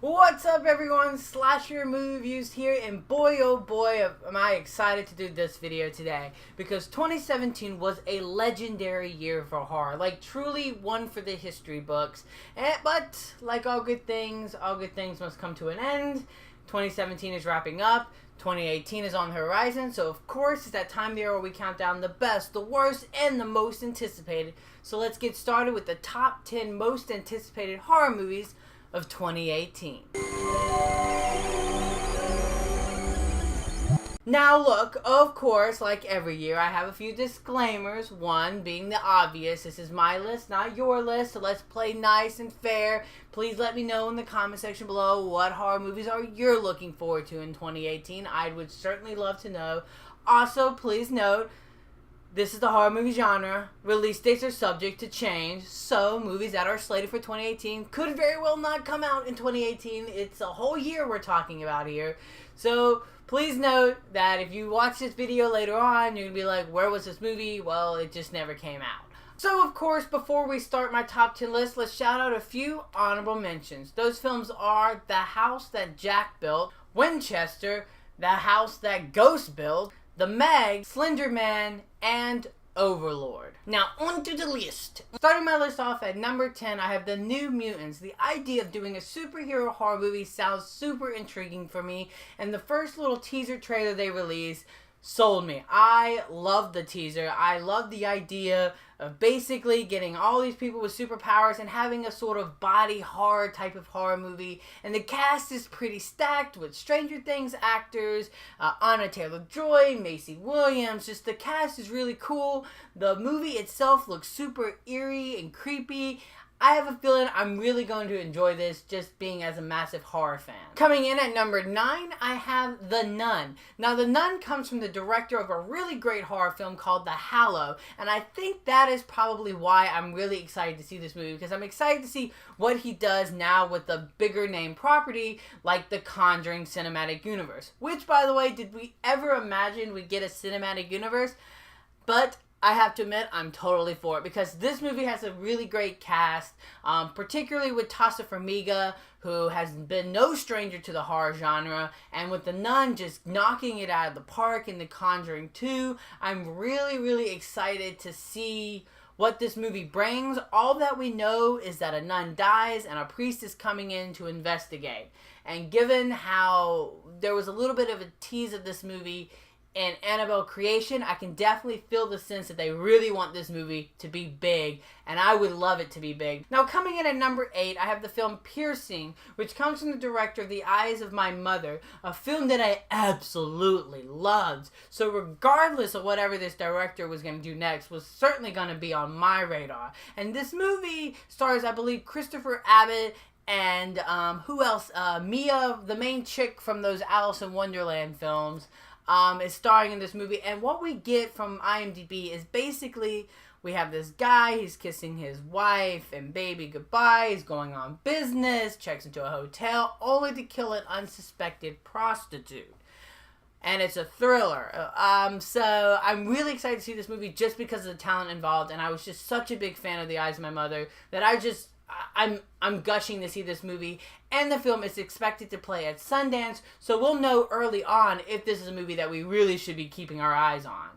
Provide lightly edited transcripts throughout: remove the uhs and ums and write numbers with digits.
What's up everyone, Slasher Movie Reviews here, and boy oh boy am I excited to do this video today, because 2017 was a legendary year for horror, like truly one for the history books, but like all good things must come to an end. 2017 is wrapping up, 2018 is on the horizon, so of course it's that time of the year where we count down the best, the worst, and the most anticipated. So let's get started with the top 10 most anticipated horror movies of 2018. Now look, of course, like every year, I have a few disclaimers. One being the obvious, this is my list, not your list, so let's play nice and fair. Please let me know in the comment section below what horror movies are you're looking forward to in 2018. I would certainly love to know. Also, please note, this is the horror movie genre. Release dates are subject to change, so movies that are slated for 2018 could very well not come out in 2018. It's a whole year we're talking about here. So please note that if you watch this video later on, you're going to be like, where was this movie? Well, it just never came out. So of course, before we start my top 10 list, let's shout out a few honorable mentions. Those films are The House That Jack Built, Winchester, The House That Ghost Built, The Meg, Slender Man, and Overlord. Now, on to the list. Starting my list off at number 10, I have The New Mutants. The idea of doing a superhero horror movie sounds super intriguing for me, and the first little teaser trailer they released sold me. I love the teaser. I love the idea of basically getting all these people with superpowers and having a sort of body horror type of horror movie. And the cast is pretty stacked with Stranger Things actors, Anna Taylor-Joy, Macy Williams. Just the cast is really cool. The movie itself looks super eerie and creepy. I have a feeling I'm really going to enjoy this, just being as a massive horror fan. Coming in at number 9, I have The Nun. Now, The Nun comes from the director of a really great horror film called The Hallow, and I think that is probably why I'm really excited to see this movie, because I'm excited to see what he does now with the bigger name property like the Conjuring cinematic universe. Which, by the way, did we ever imagine we'd get a cinematic universe? But I have to admit, I'm totally for it, because this movie has a really great cast, particularly with Taissa Farmiga, who has been no stranger to the horror genre, and with The Nun just knocking it out of the park in The Conjuring 2. I'm really excited to see what this movie brings. All that we know is that a nun dies and a priest is coming in to investigate. And given how there was a little bit of a tease of this movie and Annabelle Creation, I can definitely feel the sense that they really want this movie to be big, and I would love it to be big. Now, coming in at number 8, I have the film Piercing, which comes from the director of The Eyes of My Mother, a film that I absolutely loved. So regardless of whatever this director was going to do next, was certainly going to be on my radar. And this movie stars, I believe, Christopher Abbott and who else? Mia, the main chick from those Alice in Wonderland films, is starring in this movie. And what we get from IMDb is basically we have this guy, he's kissing his wife and baby goodbye, he's going on business, checks into a hotel, only to kill an unsuspected prostitute. And it's a thriller. So I'm really excited to see this movie just because of the talent involved, and I was just such a big fan of The Eyes of My Mother that I'm gushing to see this movie. And the film is expected to play at Sundance, so we'll know early on if this is a movie that we really should be keeping our eyes on.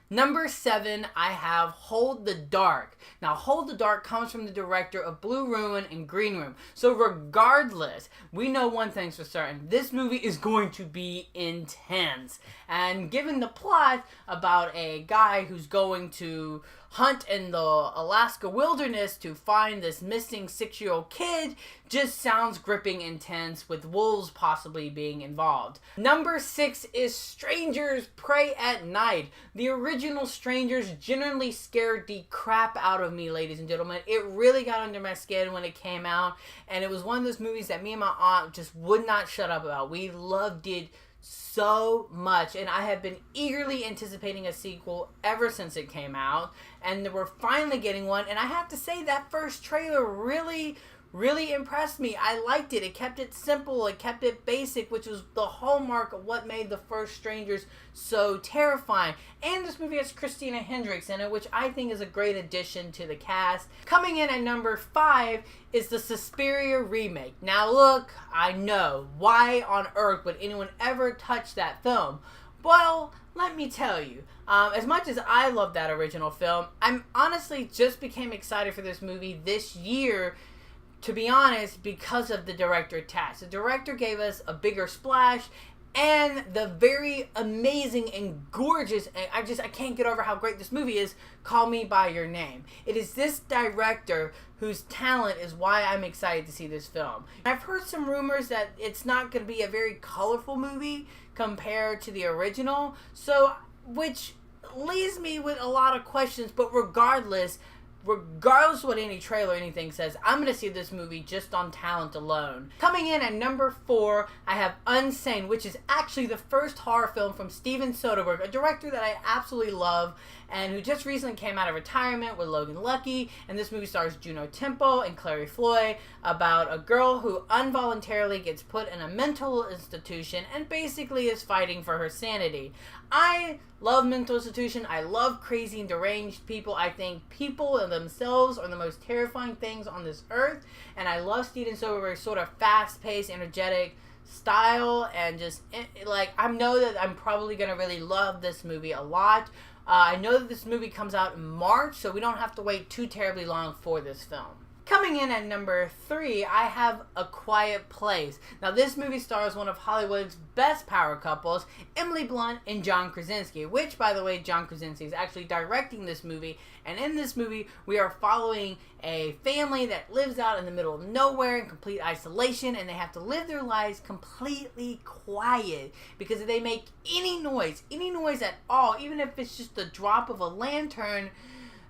Number 7, I have Hold the Dark. Now, Hold the Dark comes from the director of Blue Ruin and Green Room. So regardless, we know one thing's for certain. This movie is going to be intense. And given the plot about a guy who's going to hunt in the Alaska wilderness to find this missing 6-year-old kid, just sounds gripping intense, with wolves possibly being involved. Number 6 is Strangers Prey at Night. The original Strangers generally scared the crap out of me, ladies and gentlemen. It really got under my skin when it came out, and it was one of those movies that me and my aunt just would not shut up about. We loved it so much, and I have been eagerly anticipating a sequel ever since it came out, and we're finally getting one. And I have to say, that first trailer really really impressed me. I liked it. It kept it simple. It kept it basic, which was the hallmark of what made the first Strangers so terrifying. And this movie has Christina Hendricks in it, which I think is a great addition to the cast. Coming in at number 5 is the Suspiria remake. Now look, I know, why on earth would anyone ever touch that film? Well, let me tell you, as much as I love that original film, I'm honestly just became excited for this movie this year, to be honest, because of the director task. The director gave us a bigger splash and the very amazing and gorgeous, and I can't get over how great this movie is, Call Me By Your Name. It is this director whose talent is why I'm excited to see this film. I've heard some rumors that it's not going to be a very colorful movie compared to the original, so which leaves me with a lot of questions, but regardless of what any trailer or anything says, I'm going to see this movie just on talent alone. Coming in at number 4, I have Unsane, which is actually the first horror film from Steven Soderbergh, a director that I absolutely love, and who just recently came out of retirement with Logan Lucky, and this movie stars Juno Temple and Clary Floy, about a girl who involuntarily gets put in a mental institution and basically is fighting for her sanity. I love mental institution. I love crazy and deranged people. I think people themselves are the most terrifying things on this earth, and I love Steven Soderbergh's sort of fast-paced, energetic style, and just like, I know that I'm probably gonna really love this movie a lot. I know that this movie comes out in March, so we don't have to wait too terribly long for this film. Coming in at number 3, I have A Quiet Place. Now, this movie stars one of Hollywood's best power couples, Emily Blunt and John Krasinski, which, by the way, John Krasinski is actually directing this movie. And in this movie, we are following a family that lives out in the middle of nowhere in complete isolation, and they have to live their lives completely quiet, because if they make any noise at all, even if it's just the drop of a lantern,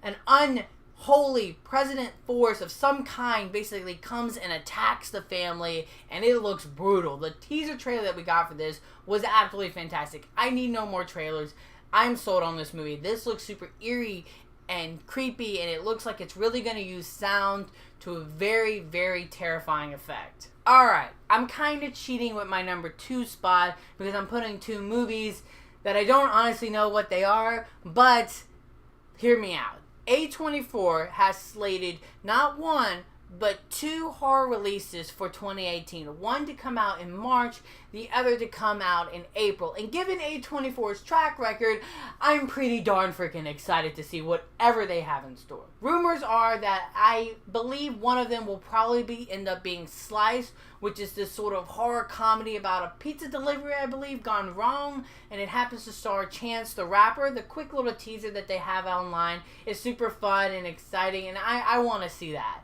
an unholy president force of some kind basically comes and attacks the family, and it looks brutal. The teaser trailer that we got for this was absolutely fantastic. I need no more trailers. I'm sold on this movie. This looks super eerie and creepy, and it looks like it's really going to use sound to a very, very terrifying effect. Alright, I'm kind of cheating with my number 2 spot because I'm putting 2 movies that I don't honestly know what they are, but hear me out. A24 has slated not 1, but 2 horror releases for 2018. One to come out in March, the other to come out in April. And given A24's track record, I'm pretty darn freaking excited to see whatever they have in store. Rumors are that I believe one of them will probably end up being Slice, which is this sort of horror comedy about a pizza delivery, I believe, gone wrong, and it happens to star Chance the Rapper. The quick little teaser that they have online is super fun and exciting, and I want to see that.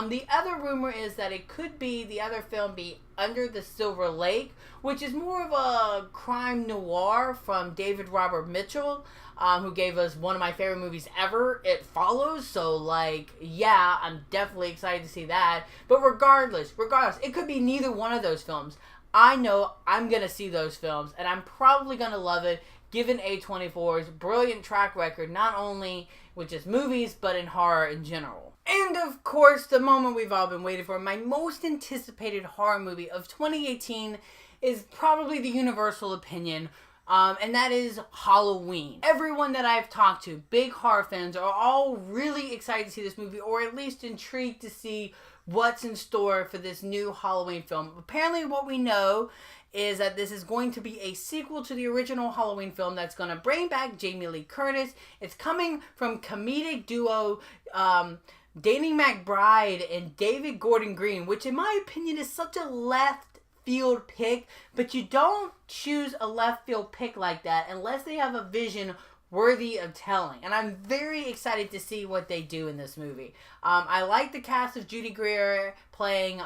The other rumor is that it could be, the other film be Under the Silver Lake, which is more of a crime noir from David Robert Mitchell, who gave us one of my favorite movies ever, It Follows. So, like, yeah, I'm definitely excited to see that. But regardless, it could be neither one of those films. I know I'm going to see those films, and I'm probably going to love it, given A24's brilliant track record, not only with just movies, but in horror in general. And of course, the moment we've all been waiting for, my most anticipated horror movie of 2018 is probably the universal opinion, and that is Halloween. Everyone that I've talked to, big horror fans, are all really excited to see this movie, or at least intrigued to see what's in store for this new Halloween film. Apparently what we know is that this is going to be a sequel to the original Halloween film that's going to bring back Jamie Lee Curtis. It's coming from comedic duo Danny McBride and David Gordon Green, which in my opinion is such a left field pick, but you don't choose a left field pick like that unless they have a vision worthy of telling. And I'm very excited to see what they do in this movie. I like the cast of Judy Greer playing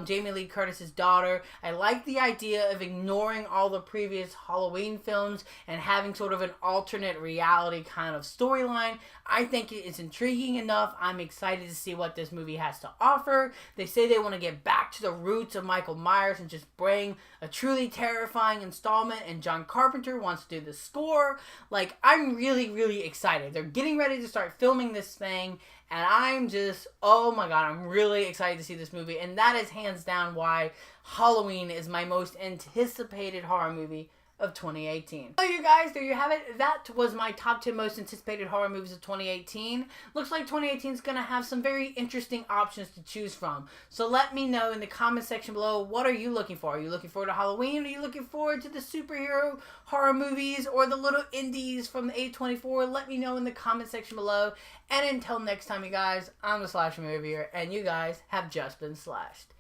Jamie Lee Curtis's daughter. I like the idea of ignoring all the previous Halloween films and having sort of an alternate reality kind of storyline. I think it is intriguing enough. I'm excited to see what this movie has to offer. They say they want to get back to the roots of Michael Myers and just bring a truly terrifying installment, and John Carpenter wants to do the score. Like, I'm really, really excited. They're getting ready to start filming this thing, And I'm just, oh my god, I'm really excited to see this movie. And that is hands down why Halloween is my most anticipated horror movie of 2018. So you guys, there you have it. That was my top 10 most anticipated horror movies of 2018. Looks like 2018 is going to have some very interesting options to choose from. So let me know in the comment section below, what are you looking for? Are you looking forward to Halloween? Are you looking forward to the superhero horror movies or the little indies from the A24? Let me know in the comment section below. And until next time, you guys, I'm the Slasher Movie Reviewer, and you guys have just been slashed.